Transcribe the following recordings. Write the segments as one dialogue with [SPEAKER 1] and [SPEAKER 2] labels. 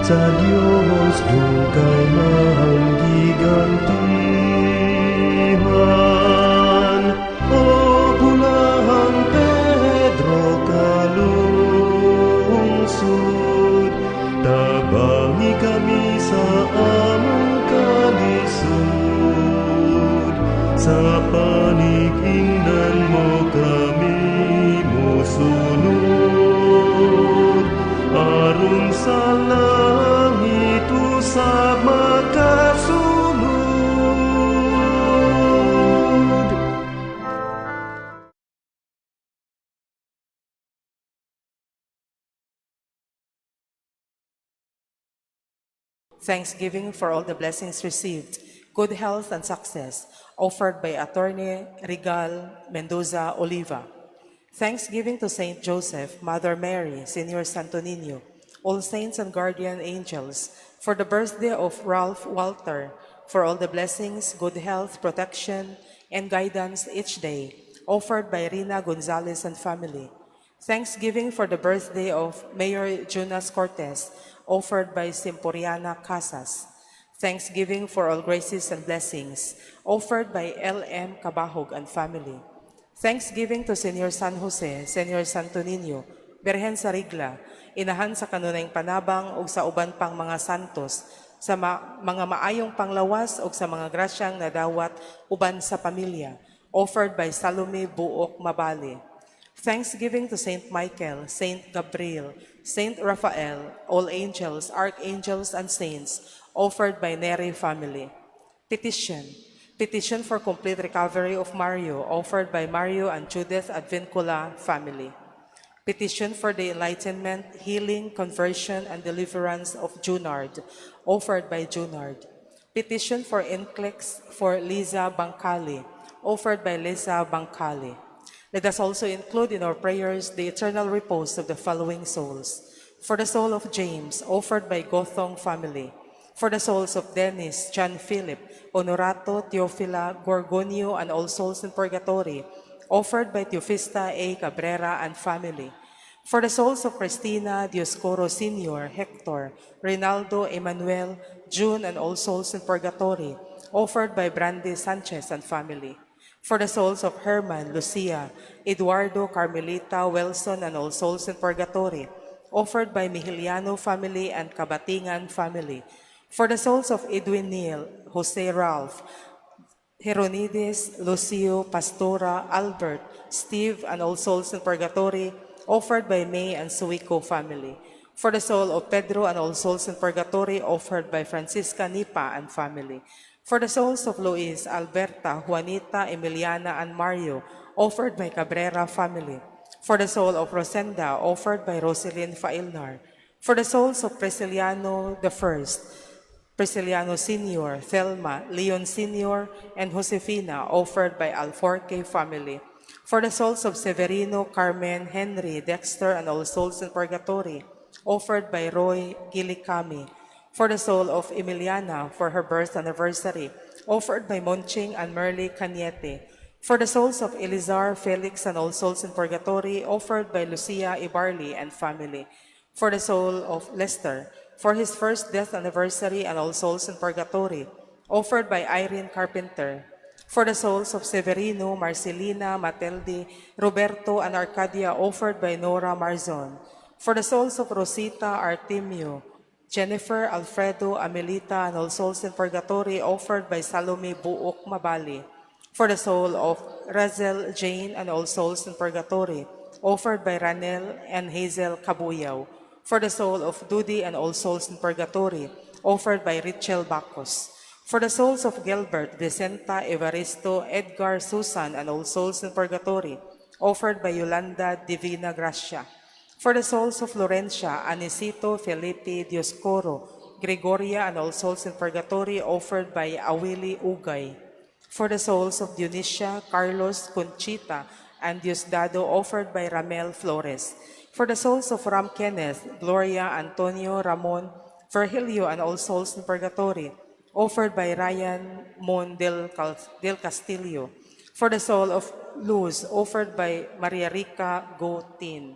[SPEAKER 1] sa Diyos dugay manggigantihan. O bulahang Pedro kalungsod, tabangi kami sa among kalisod. Sa panigingnan mo kami musunod, aron sa langit usab makasunod.
[SPEAKER 2] Thanksgiving for all the blessings received, good health and success, offered by Attorney Regal Mendoza Oliva. Thanksgiving to Saint Joseph, Mother Mary, Senior Santo Niño, all saints and guardian angels, for the birthday of Ralph Walter, for all the blessings, good health, protection, and guidance each day, offered by Rina Gonzalez and family. Thanksgiving for the birthday of Mayor Jonas Cortez, offered by Simporiana Casas. Thanksgiving for all graces and blessings, offered by L.M. Cabahog and family. Thanksgiving to Senior San Jose, Senior Santo Niño, Birhen sa Rigla, inahan sa kanunayng panabang o sa uban pang mga santos, sa mga maayong panglawas o sa mga grasyang nadawat uban sa pamilya, offered by Salome Buok Mabali. Thanksgiving to Saint Michael, Saint Gabriel, Saint Raphael, all angels, archangels, and saints, offered by Neri family. Petition. Petition for complete recovery of Mario, offered by Mario and Judith Advincula family. Petition for the enlightenment, healing, conversion, and deliverance of Junard, offered by Junard. Petition for NCLEX for Liza Bancali, offered by Liza Bancali. Let us also include in our prayers the eternal repose of the following souls. For the soul of James, offered by Gothong family. For the souls of Dennis, John Philip, Honorato, Teofila, Gorgonio, and all souls in purgatory, offered by Teofista A. Cabrera and family. For the souls of Cristina, Dioscoro Sr., Hector, Rinaldo, Emmanuel, June, and all souls in purgatory, offered by Brandy Sanchez and family. For the souls of Herman, Lucia, Eduardo, Carmelita, Wilson, and all souls in purgatory, offered by Mihiliano family and Kabatingan family. For the souls of Edwin Neal, Jose Ralph, Heronides, Lucio, Pastora, Albert, Steve, and all souls in purgatory, offered by May and Suico family. For the soul of Pedro and all souls in purgatory, offered by Francisca Nipa and family. For the souls of Luis, Alberta, Juanita, Emiliana, and Mario, offered by Cabrera family. For the soul of Rosenda, offered by Roselyn Failnar. For the souls of Prisciliano I, Prisciliano Sr., Thelma, Leon Sr., and Josefina, offered by Alforque family. For the souls of Severino, Carmen, Henry, Dexter, and all souls in purgatory, offered by Roy Gilicami. For the soul of Emiliana, for her birth anniversary, offered by Monching and Merly Cañete. For the souls of Elizar, Felix, and all souls in purgatory, offered by Lucia Ibarli and family. For the soul of Lester, for his first death anniversary and all souls in purgatory, offered by Irene Carpenter. For the souls of Severino, Marcelina, Matilde, Roberto, and Arcadia, offered by Nora Marzon. For the souls of Rosita, Artemio, Jennifer, Alfredo, Amelita, and all souls in purgatory, offered by Salome Buok Mabali. For the soul of Razel Jane and all souls in purgatory, offered by Ranel and Hazel Cabuyaw. For the soul of Dudi and all souls in purgatory, offered by Richel Bacos. For the souls of Gilbert, Vicenta, Evaristo, Edgar, Susan, and all souls in purgatory, offered by Yolanda Divina Gracia. For the souls of Florencia, Anisito, Felipe, Dioscoro, Gregoria, and all souls in purgatory, offered by Awili Ugay. For the souls of Dionisia, Carlos, Conchita, and Diosdado, offered by Ramel Flores. For the souls of Ram Kenneth, Gloria, Antonio, Ramon, Virgilio, and all souls in purgatory, offered by Ryan Mon del Castillo. For the soul of Luz, offered by Maria Rica Gotin.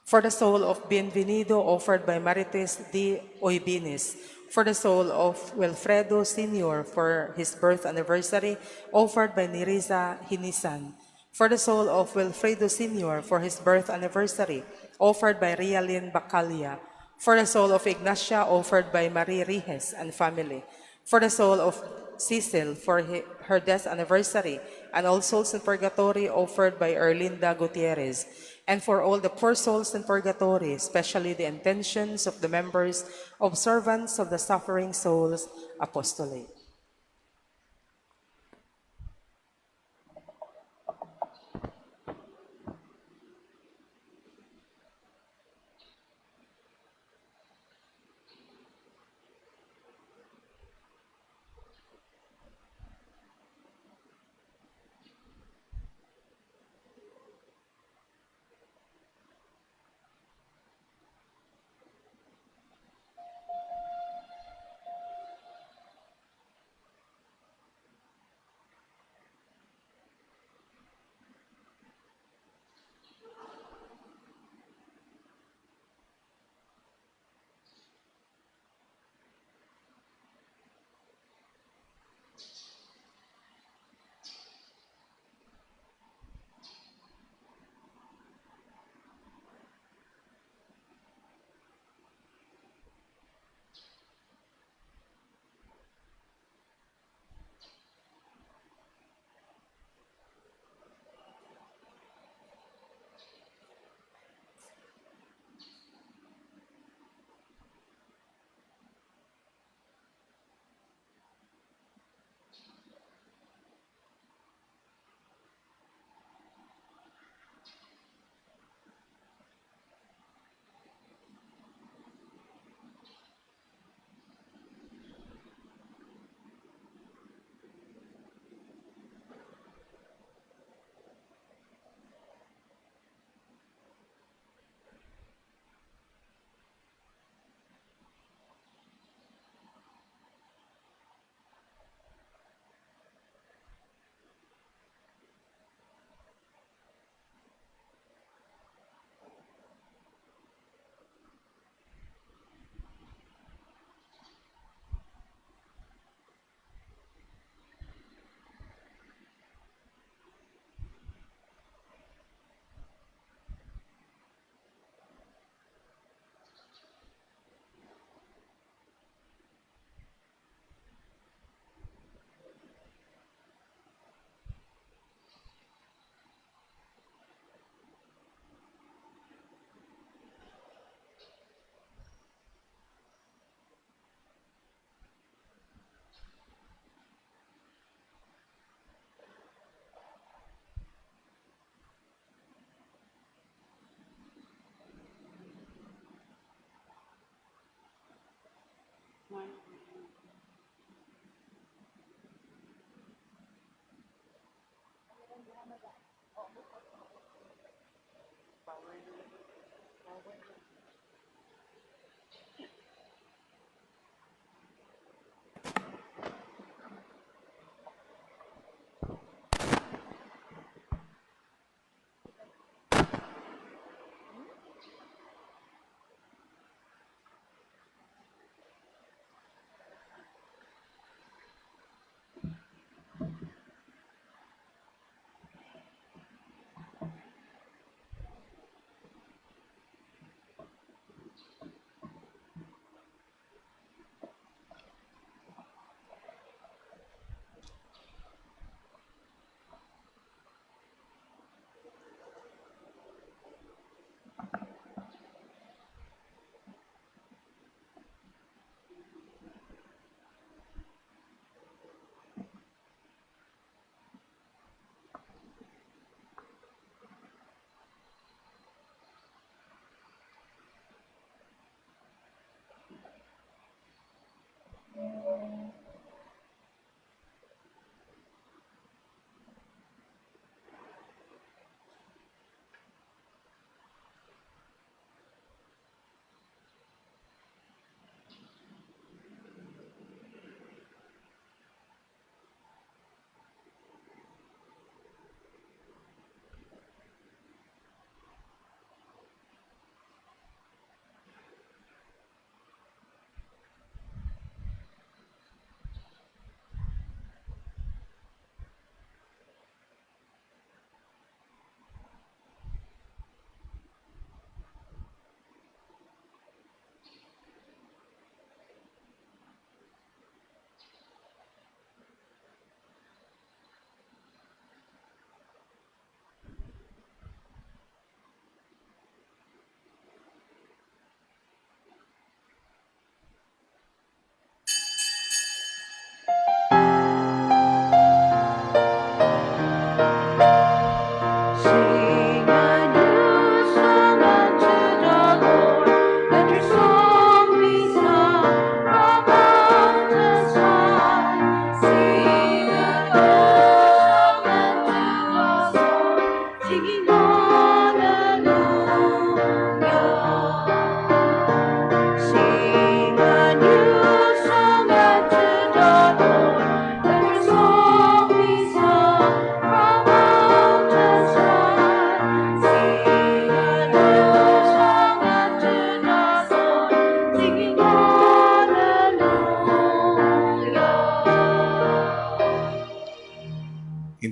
[SPEAKER 2] For the soul of Bienvenido, offered by Marites D. Oibinis. For the soul of Wilfredo Sr. for his birth anniversary, offered by Niriza Hinisan. For the soul of Wilfredo Sr. for his birth anniversary, offered by Rialin Bacalia. For the soul of Ignacia, offered by Marie Rijes and family. For the soul of Cecil for her death anniversary, and all souls in purgatory, offered by Erlinda Gutierrez. And for all the poor souls in purgatory, especially the intentions of the members of Servants of the Suffering Souls Apostolate.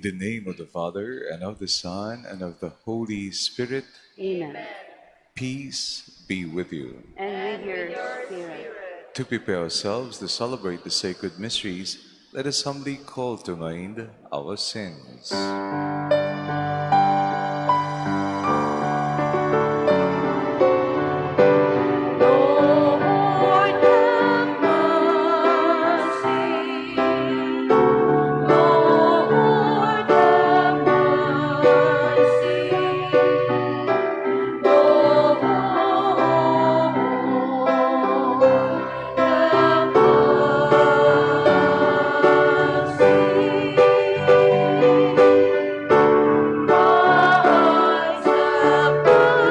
[SPEAKER 3] the name of the Father, and of the Son, and of the Holy Spirit,
[SPEAKER 4] Amen.
[SPEAKER 3] peace be with you.
[SPEAKER 4] And with your spirit.
[SPEAKER 3] To prepare ourselves to celebrate the sacred mysteries, let us humbly call to mind our sins.
[SPEAKER 4] Lord, have mercy. Lord, have mercy. Lord, have mercy. Christ have mercy. Christ have mercy.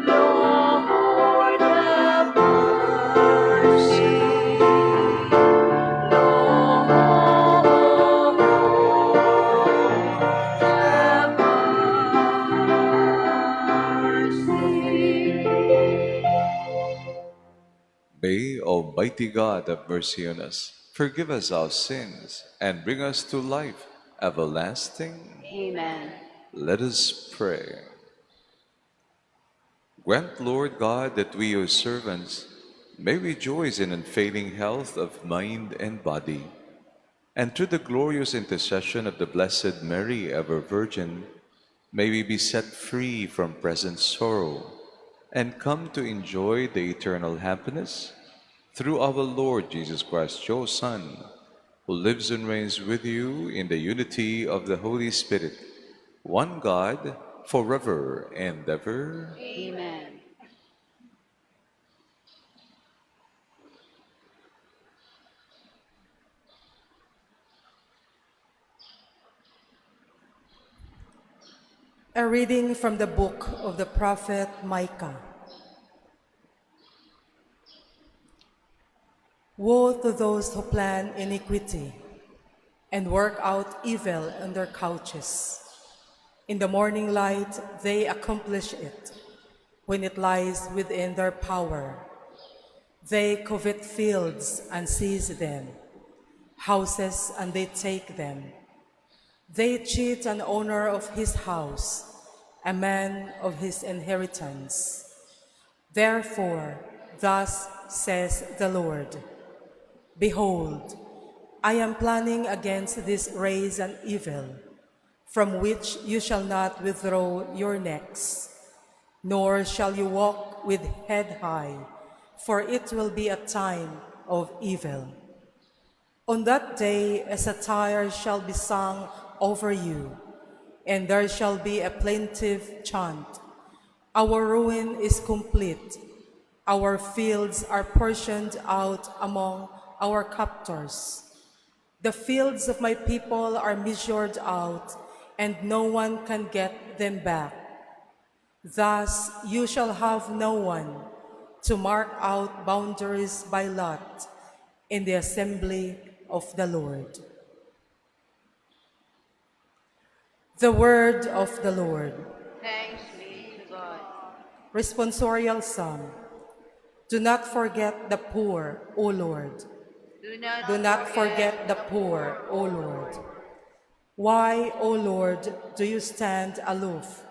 [SPEAKER 4] Lord, have mercy. Lord, have mercy. Lord, have mercy.
[SPEAKER 3] May Almighty God have mercy on us, forgive us our sins, and bring us to life everlasting.
[SPEAKER 4] Amen.
[SPEAKER 3] Let us pray. Grant, Lord God, that we, your servants, may rejoice in unfailing health of mind and body, and through the glorious intercession of the Blessed Mary, ever Virgin, may we be set free from present sorrow and come to enjoy the eternal happiness through our Lord Jesus Christ, your Son, who lives and reigns with you in the unity of the Holy Spirit, one God, forever and ever.
[SPEAKER 4] Amen.
[SPEAKER 2] A reading from the book of the prophet Micah. Woe to those who plan iniquity and work out evil on their couches. In the morning light they accomplish it, when it lies within their power. They covet fields and seize them, houses and they take them. They cheat an owner of his house, a man of his inheritance. Therefore, thus says the Lord, behold, I am planning against this race an evil, from which you shall not withdraw your necks, nor shall you walk with head high, for it will be a time of evil. On that day a satire shall be sung over you, and there shall be a plaintive chant. Our ruin is complete. Our fields are portioned out among our captors. The fields of my people are measured out, and no one can get them back. Thus you shall have no one to mark out boundaries by lot in the assembly of the Lord. The word of the Lord.
[SPEAKER 4] Thanks be to God.
[SPEAKER 2] Responsorial Psalm. Do not forget the poor, O Lord. Do not forget the poor, O Lord. Why, O Lord, do you stand aloof?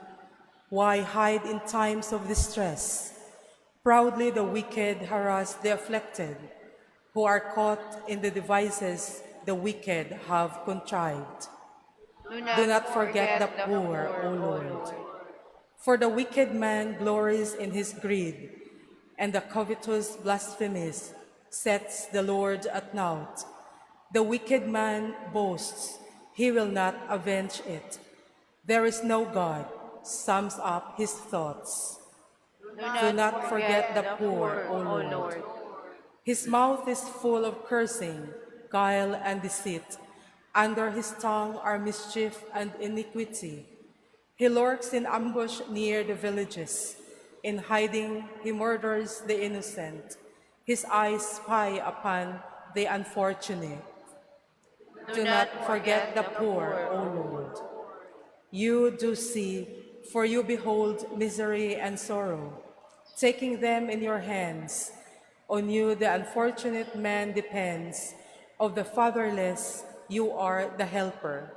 [SPEAKER 2] Why hide in times of distress? Proudly the wicked harass the afflicted, who are caught in the devices the wicked have contrived. Do not forget the poor, O Lord. For the wicked man glories in his greed, and the covetous blasphemies sets the Lord at naught. The wicked man boasts, he will not avenge it. There is no God, sums up his thoughts. Do not forget the poor, O Lord. His mouth is full of cursing, guile, and deceit. Under his tongue are mischief and iniquity. He lurks in ambush near the villages. In hiding, he murders the innocent. His eyes spy upon the unfortunate. Do not forget the poor, O Lord. You do see, for you behold misery and sorrow, taking them in your hands. On you the unfortunate man depends. Of the fatherless, you are the helper.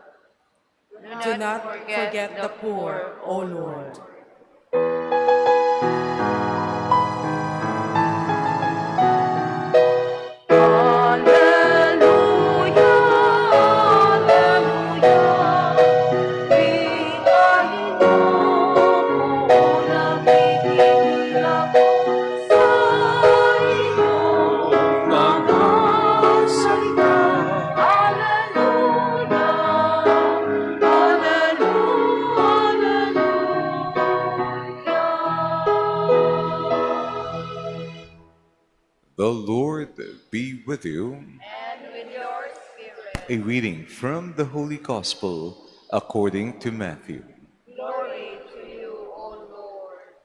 [SPEAKER 2] Do not forget the poor, O Lord.
[SPEAKER 4] Hallelujah, hallelujah. Ikaw po nagtitigil ako sa iyong mga salita. Hallelujah, hallelujah, hallelujah.
[SPEAKER 3] The Lord be with you.
[SPEAKER 4] And with your spirit.
[SPEAKER 3] A reading from the Holy Gospel according to Matthew.
[SPEAKER 4] Glory to you, O Lord.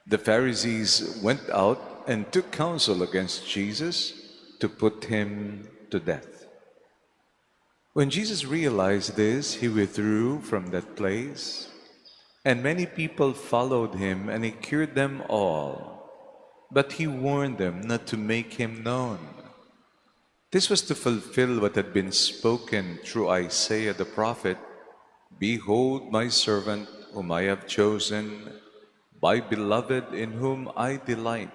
[SPEAKER 3] The Pharisees went out and took counsel against Jesus to put him to death. When Jesus realized this, he withdrew from that place, and many people followed him, and he cured them all. But he warned them not to make him known. This was to fulfill what had been spoken through Isaiah the prophet. Behold my servant whom I have chosen, my beloved in whom I delight.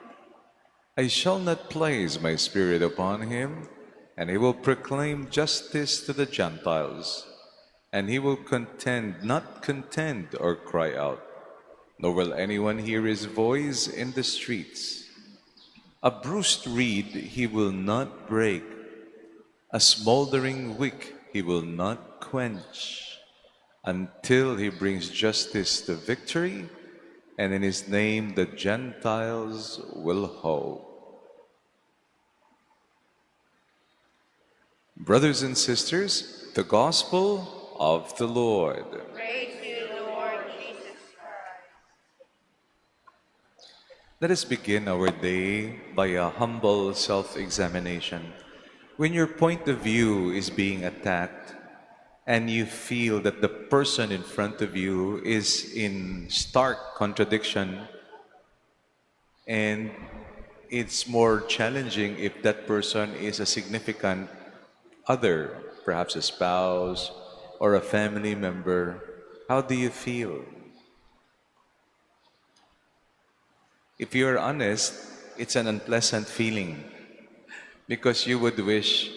[SPEAKER 3] I shall not place my spirit upon him, and he will proclaim justice to the Gentiles. And he will not contend or cry out, nor will anyone hear his voice in the streets. A bruised reed he will not break, a smoldering wick he will not quench, until he brings justice to victory, and in his name the Gentiles will hope. Brothers and sisters, the Gospel of the Lord.
[SPEAKER 4] Praise to you, Lord Jesus Christ.
[SPEAKER 3] Let us begin our day by a humble self-examination. When your point of view is being attacked and you feel that the person in front of you is in stark contradiction, and it's more challenging if that person is a significant other, perhaps a spouse or a family member, how do you feel? If you're honest, it's an unpleasant feeling because you would wish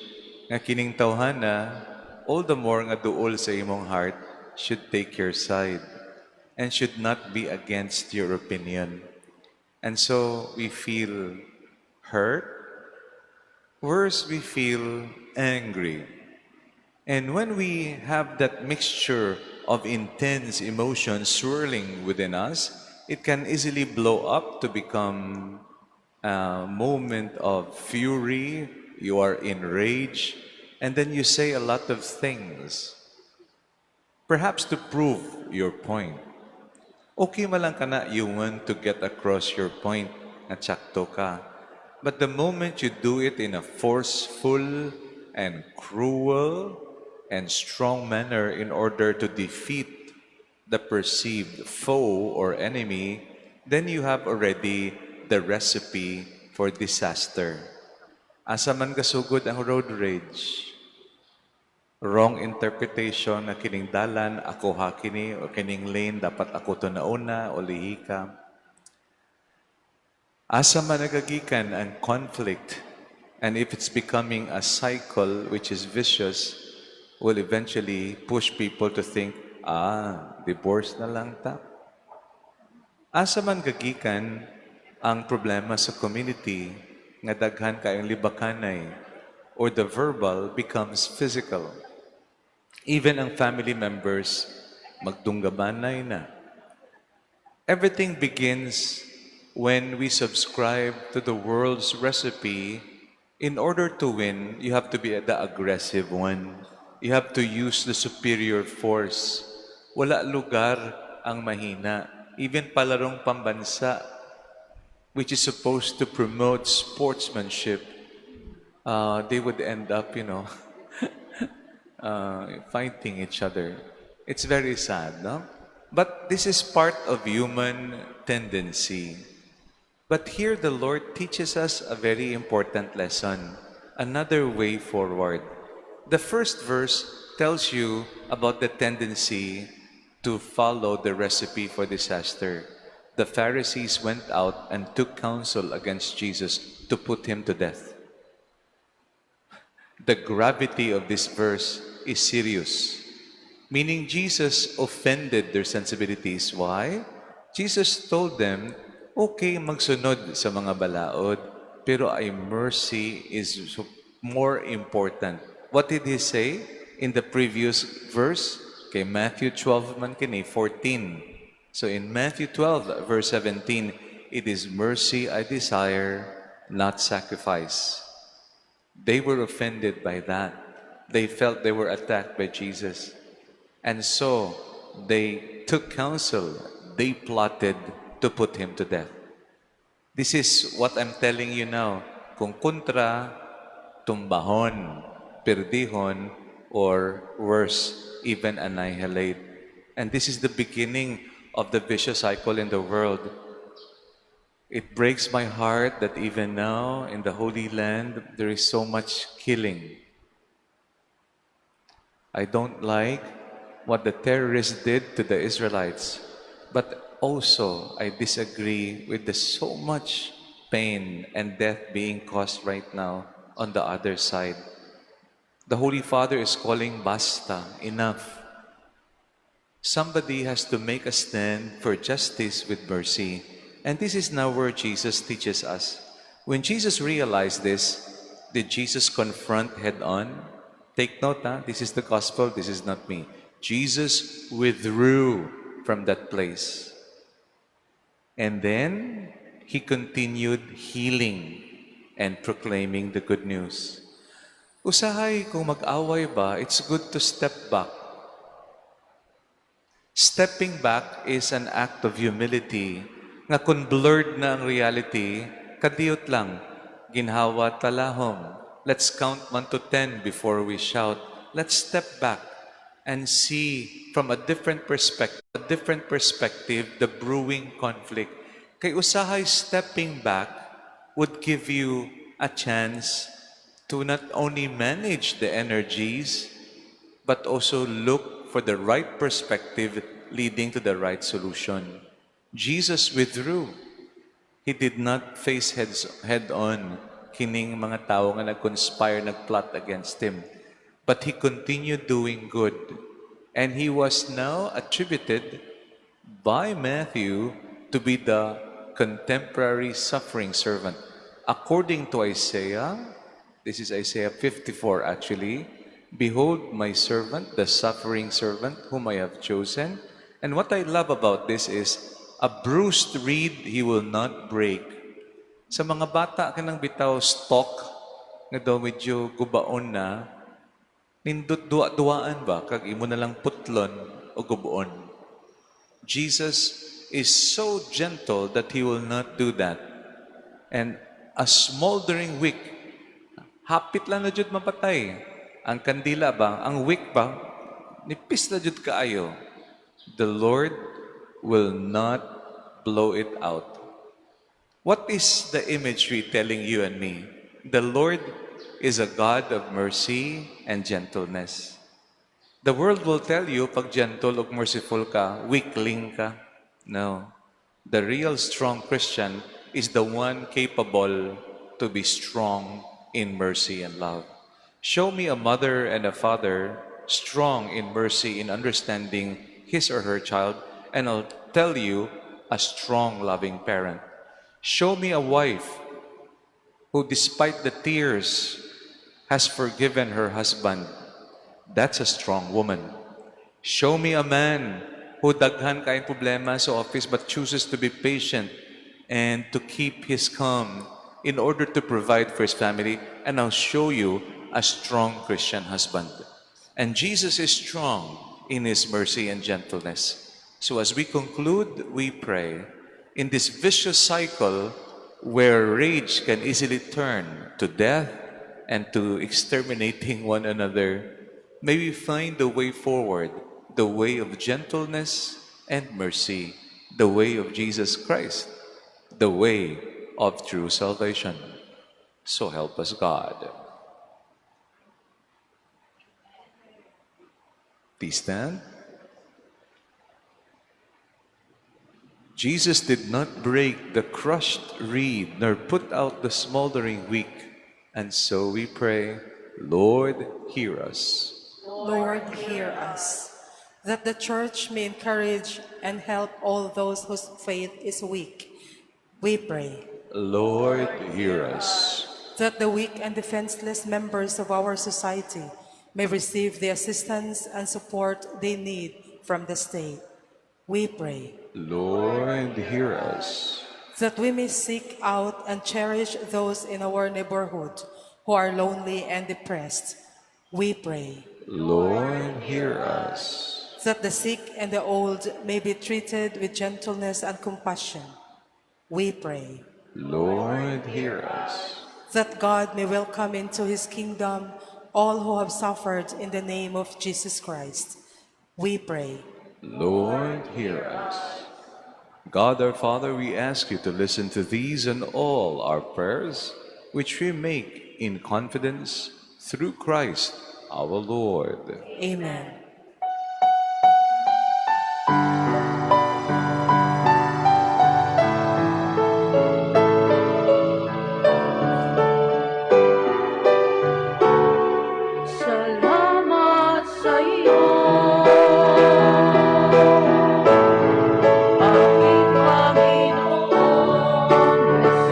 [SPEAKER 3] nga kining tawhana, all the more nga duol sa imong heart should take your side and should not be against your opinion. And so we feel hurt. Worse, we feel angry. And when we have that mixture of intense emotions swirling within us, it can easily blow up to become a moment of fury. You are enraged, and then you say a lot of things, perhaps to prove your point. Okay malang ka na you want to get across your point na tsakto ka. But the moment you do it in a forceful and cruel and strong manner in order to defeat the perceived foe or enemy, then you have already the recipe for disaster. Asa man kasugod ang road rage. Wrong interpretation na kining dalan, ako ha kini, o kining lane, dapat ako to nauna, o lihi ka. Asa man nagagikan ang conflict, and if it's becoming a cycle which is vicious, will eventually push people to think, divorce na lang ta. Asa man gagikan ang problema sa community, nga daghan kayong libakanay, or the verbal becomes physical. Even ang family members, magtunggabanay na. Everything begins when we subscribe to the world's recipe. In order to win, you have to be the aggressive one. You have to use the superior force. Wala lugar ang mahina. Even palarong pambansa, which is supposed to promote sportsmanship, they would end up, fighting each other. It's very sad, no? But this is part of human tendency. But here the Lord teaches us a very important lesson, another way forward. The first verse tells you about the tendency to follow the recipe for disaster. The Pharisees went out and took counsel against Jesus to put him to death. The gravity of this verse is serious, meaning Jesus offended their sensibilities. Why? Jesus told them, okay magsunod sa mga balaod, pero ay mercy is more important. What did he say in the previous verse? Okay, Matthew 12 man kini, 14. So in Matthew 12 verse 17, it is mercy I desire, not sacrifice. They were offended by that. They felt they were attacked by Jesus. And so they took counsel. They plotted to put him to death. This is what I'm telling you now. Kung kontra, tumbahon, perdihon, or worse, even annihilate. And this is the beginning of the vicious cycle in the world. It breaks my heart that even now in the Holy Land, there is so much killing. I don't like what the terrorists did to the Israelites, but also I disagree with the so much pain and death being caused right now on the other side. The Holy Father is calling basta, enough. Somebody has to make a stand for justice with mercy. And this is now where Jesus teaches us. When Jesus realized this, did Jesus confront head on? Take note, this is the gospel, this is not me. Jesus withdrew from that place. And then he continued healing and proclaiming the good news. Usahay kung mag-away ba, it's good to step back. Stepping back is an act of humility nga kung blurred na ang reality, kadiyot lang, ginhawa talahom. Let's count 1 to 10 before we shout. Let's step back and see from a different perspective the brewing conflict. Kay usahay stepping back would give you a chance to not only manage the energies, but also look for the right perspective leading to the right solution. Jesus withdrew. He did not face head-on kining mga tao nga nag-conspire, nag-plot against him. But he continued doing good. And he was now attributed by Matthew to be the contemporary suffering servant. According to Isaiah, this is Isaiah 54 actually, behold my servant, the suffering servant whom I have chosen. And what I love about this is, a bruised reed he will not break. Sa mga bata kanang bitaw stock nga daw medyo gubaon na, nindot duwa-duwaan ba kag imo na lang putlon o gubaon. Jesus is so gentle that he will not do that. And a smoldering wick, hapit lang na jud mapatay. Ang kandila ba, ang wick ba, nipis na jud kaayo. The Lord will not blow it out. What is the imagery telling you and me? The Lord is a God of mercy and gentleness. The world will tell you, pag gentle o merciful ka, weakling ka. No. The real strong Christian is the one capable to be strong in mercy and love. Show me a mother and a father strong in mercy, in understanding his or her child, and I'll tell you, a strong, loving parent. Show me a wife who, despite the tears, has forgiven her husband. That's a strong woman. Show me a man who daghan kayong problema sa office but chooses to be patient and to keep his calm in order to provide for his family, and I'll show you a strong Christian husband. And Jesus is strong in his mercy and gentleness. So as we conclude, we pray, in this vicious cycle where rage can easily turn to death and to exterminating one another, may we find the way forward, the way of gentleness and mercy, the way of Jesus Christ, the way of true salvation. So help us God. Please stand. Jesus did not break the crushed reed, nor put out the smoldering wick. And so we pray, Lord, hear us.
[SPEAKER 2] Lord, hear us. That the Church may encourage and help all those whose faith is weak, we pray.
[SPEAKER 3] Lord, hear us.
[SPEAKER 2] That the weak and defenseless members of our society may receive the assistance and support they need from the state, we pray.
[SPEAKER 3] Lord, hear us.
[SPEAKER 2] That we may seek out and cherish those in our neighborhood who are lonely and depressed, we pray.
[SPEAKER 3] Lord, hear us.
[SPEAKER 2] That the sick and the old may be treated with gentleness and compassion, we pray.
[SPEAKER 3] Lord, hear us.
[SPEAKER 2] That God may welcome into his kingdom all who have suffered in the name of Jesus Christ, we pray.
[SPEAKER 3] Lord, hear us. God our Father, we ask you to listen to these and all our prayers, which we make in confidence through Christ our Lord.
[SPEAKER 2] Amen.
[SPEAKER 4] Salamat sa iyo, aking Panginoon Jesus.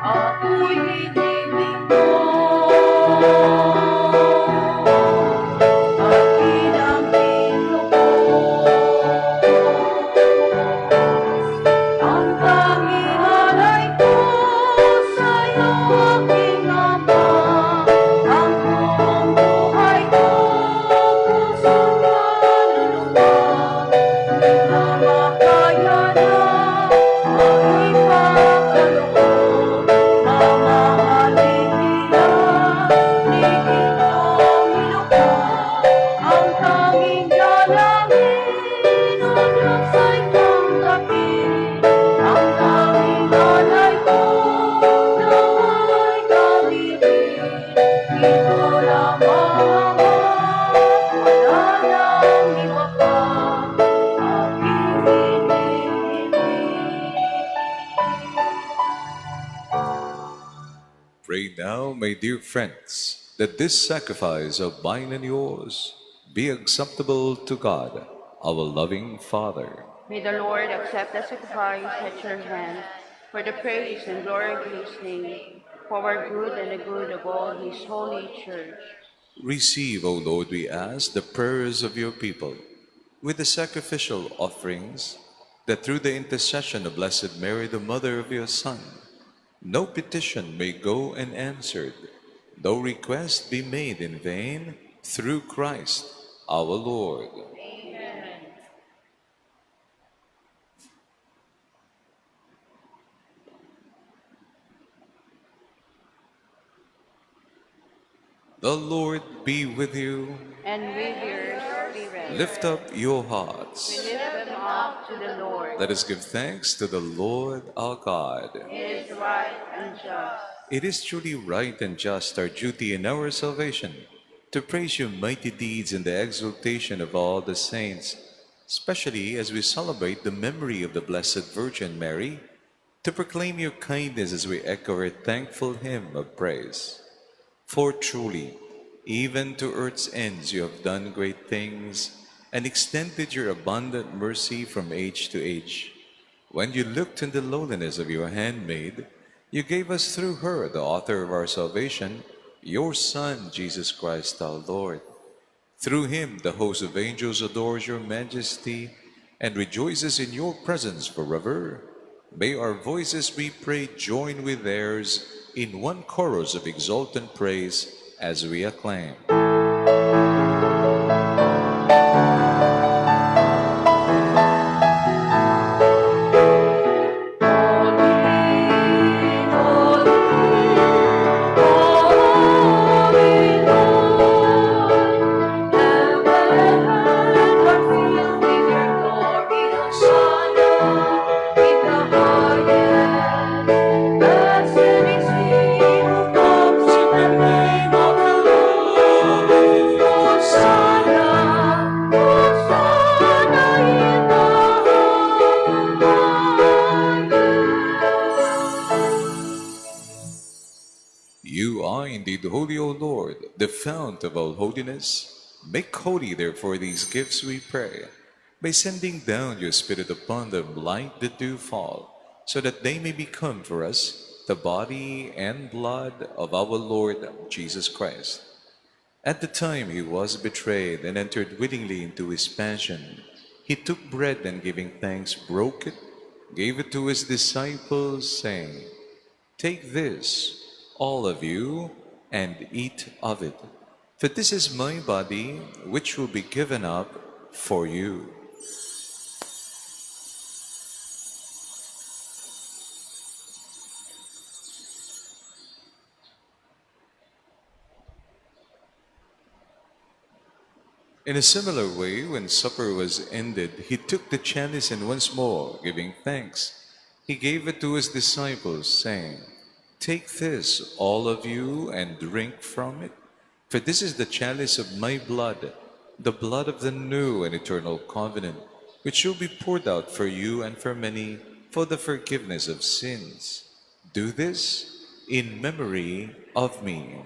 [SPEAKER 4] Ako'y hinihiling mo at pinangking lubos. Ang tanging alay ko sa'yo, aking Ama, ang buong buhay ko, puso't kaluluwa, di na makayanan, maipagkaloob, mamahalin nila, ni Ginoong Ilocos, ang tanging dalangin, o Diyos ay tanggapin, ang tanging alay ko, nawa'y gamitin, ito lamang wala nang iba pa, aking hinihiling.
[SPEAKER 3] Pray now, my dear friends, that this sacrifice of mine and yours be acceptable to God, our loving Father.
[SPEAKER 4] May the Lord accept the sacrifice at your hands for the praise and glory of his name, for our good and the good of all his holy church.
[SPEAKER 3] Receive, O Lord, we ask, the prayers of your people with the sacrificial offerings, that through the intercession of Blessed Mary, the mother of your Son, no petition may go unanswered, no request be made in vain, through Christ our Lord. The Lord be with you.
[SPEAKER 4] And with your spirit,
[SPEAKER 3] Lift up your
[SPEAKER 4] we
[SPEAKER 3] hearts.
[SPEAKER 4] lift them up to the Lord.
[SPEAKER 3] Let us give thanks to the Lord our God.
[SPEAKER 4] It is right and just.
[SPEAKER 3] It is truly right and just, our duty and our salvation, to praise your mighty deeds in the exaltation of all the saints, especially as we celebrate the memory of the Blessed Virgin Mary, to proclaim your kindness as we echo our thankful hymn of praise. For truly, even to earth's ends you have done great things, and extended your abundant mercy from age to age. When you looked in the lowliness of your handmaid, you gave us through her, the author of our salvation, your Son, Jesus Christ our Lord. Through him the host of angels adores your majesty and rejoices in your presence forever. May our voices, we pray, join with theirs in one chorus of exultant praise as we acclaim. You are indeed holy, O Lord, the fount of all holiness. Make holy, therefore, these gifts, we pray, by sending down your Spirit upon them like the dewfall, so that they may become for us the body and blood of our Lord Jesus Christ. At the time he was betrayed and entered willingly into his passion, he took bread and giving thanks, broke it, gave it to his disciples, saying, "Take this, all of you, and eat of it. For this is my body, which will be given up for you." In a similar way, when supper was ended, he took the chalice and once more, giving thanks, he gave it to his disciples, saying, "Take this, all of you, and drink from it. For this is the chalice of my blood, the blood of the new and eternal covenant, which will be poured out for you and for many for the forgiveness of sins. Do this in memory of me."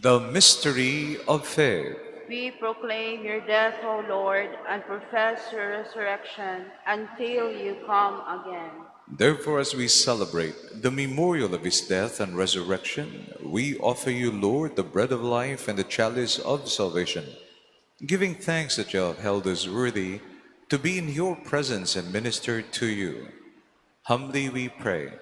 [SPEAKER 3] The mystery of faith.
[SPEAKER 4] We proclaim your death, O Lord, and profess your resurrection until you come again.
[SPEAKER 3] Therefore, as we celebrate the memorial of his death and resurrection, we offer you, Lord, the bread of life and the chalice of salvation, giving thanks that you have held us worthy to be in your presence and minister to you. Humbly we pray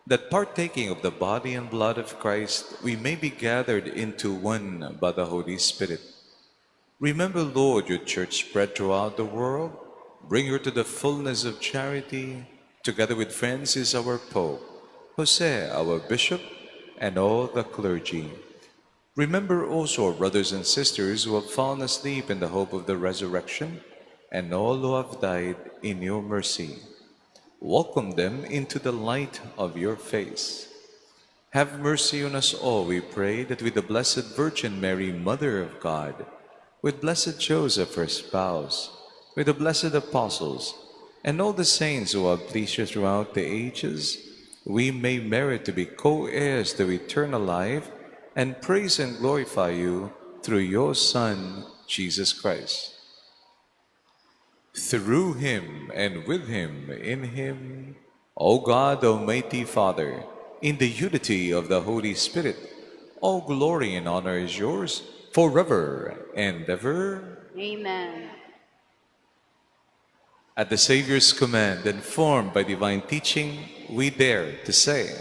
[SPEAKER 3] that partaking of the body and blood of Christ, we may be gathered into one by the Holy Spirit. Remember, Lord, your church spread throughout the world. Bring her to the fullness of charity, together with Francis, our Pope, Jose, our Bishop, and all the clergy. Remember also our brothers and sisters who have fallen asleep in the hope of the resurrection, and all who have died in your mercy. Welcome them into the light of your face. Have mercy on us all, we pray, that with the Blessed Virgin Mary, Mother of God, with blessed Joseph, her spouse, with the blessed apostles, and all the saints who have pleased you throughout the ages, we may merit to be co-heirs to eternal life and praise and glorify you through your Son, Jesus Christ. Through him and with him, in him, O God, Almighty Father, in the unity of the Holy Spirit, all glory and honor is yours forever and ever.
[SPEAKER 4] Amen.
[SPEAKER 3] At the Savior's command, and formed by divine teaching, we dare to say,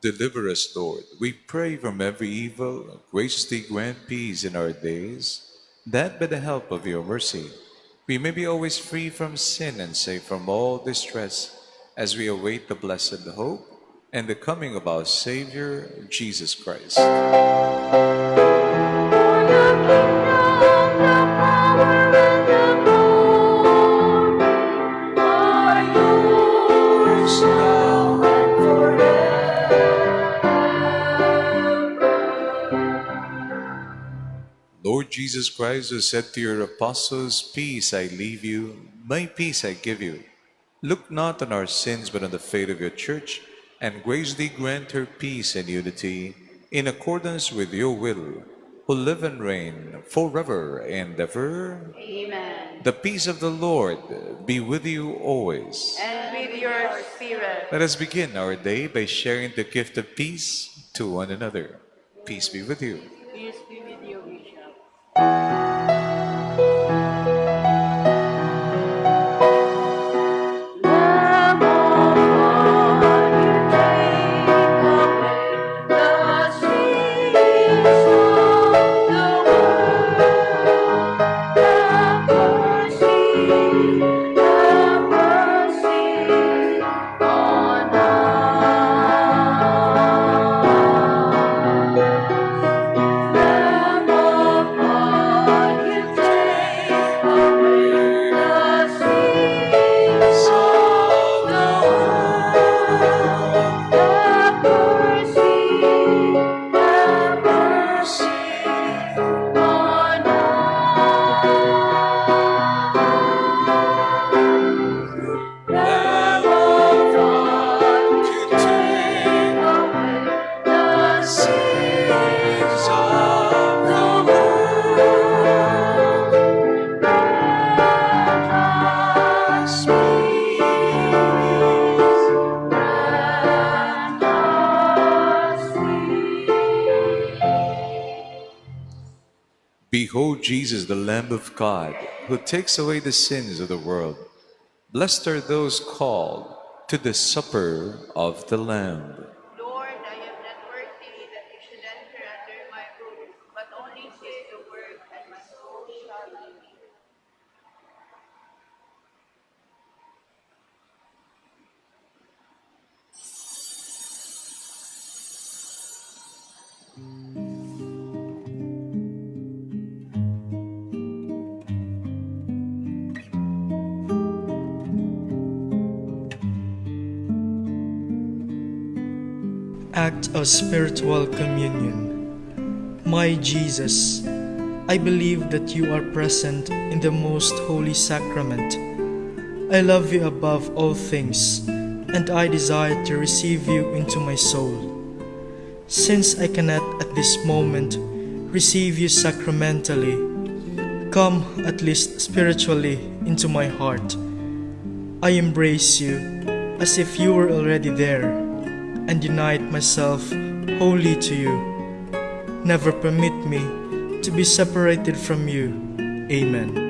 [SPEAKER 3] Deliver us, Lord. We pray from every evil. Graciously grant peace in our days, that by the help of your mercy, we may be always free from sin and safe from all distress, as we await the blessed hope and the coming of our Savior, Jesus Christ. Lord Jesus Christ, who said to your apostles, "Peace I leave you, my peace I give you," look not on our sins but on the faith of your church, and graciously grant her peace and unity in accordance with your will, who live and reign forever and ever.
[SPEAKER 4] Amen.
[SPEAKER 3] The peace of the Lord be with you always.
[SPEAKER 4] And with your spirit.
[SPEAKER 3] Let us begin our day by sharing the gift of peace to one another. Peace be with you.
[SPEAKER 4] Peace be with you, Bishop. Lamb of God, you take away the sins of the world. Have mercy on us. Lamb of God, you take away the sins of the world. Have mercy on us. Lamb of God, you take away the sins of the world. Grant us peace. Grant us peace.
[SPEAKER 3] Behold Jesus, the Lamb of God, who takes away the sins of the world. Blessed are those called to the supper of the Lamb.
[SPEAKER 4] Lord, I am not worthy that you should enter under my roof, but only say the word, and my soul shall live.
[SPEAKER 5] Act of Spiritual Communion. My Jesus, I believe that you are present in the most holy sacrament. I love you above all things, and I desire to receive you into my soul. Since I cannot at this moment receive you sacramentally, come at least spiritually into my heart. I embrace you as if you were already there, and unite myself wholly to you. Never permit me to be separated from you. Amen.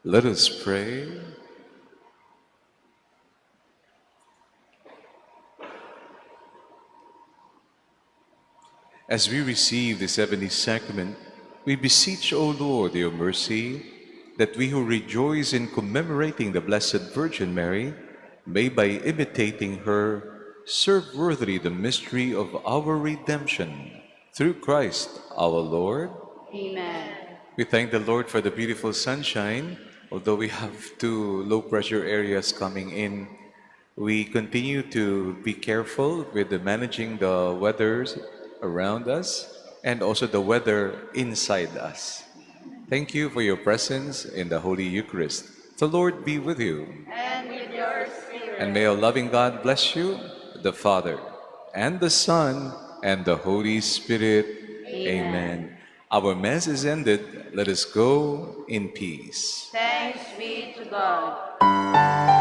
[SPEAKER 3] Let us pray. As we receive this heavenly sacrament, we beseech, O Lord, your mercy, that we who rejoice in commemorating the Blessed Virgin Mary may, by imitating her, serve worthily the mystery of our redemption. Through Christ our Lord.
[SPEAKER 4] Amen.
[SPEAKER 3] We thank the Lord for the beautiful sunshine. Although we have two low-pressure areas coming in, we continue to be careful with managing the weathers around us and also the weather inside us. Thank you for your presence in the Holy Eucharist. The Lord be with you.
[SPEAKER 4] And with your spirit.
[SPEAKER 3] And may a loving God bless you, the Father, and the Son, and the Holy Spirit. Amen. Our Mass is ended. Let us go in peace.
[SPEAKER 4] Thanks be to God.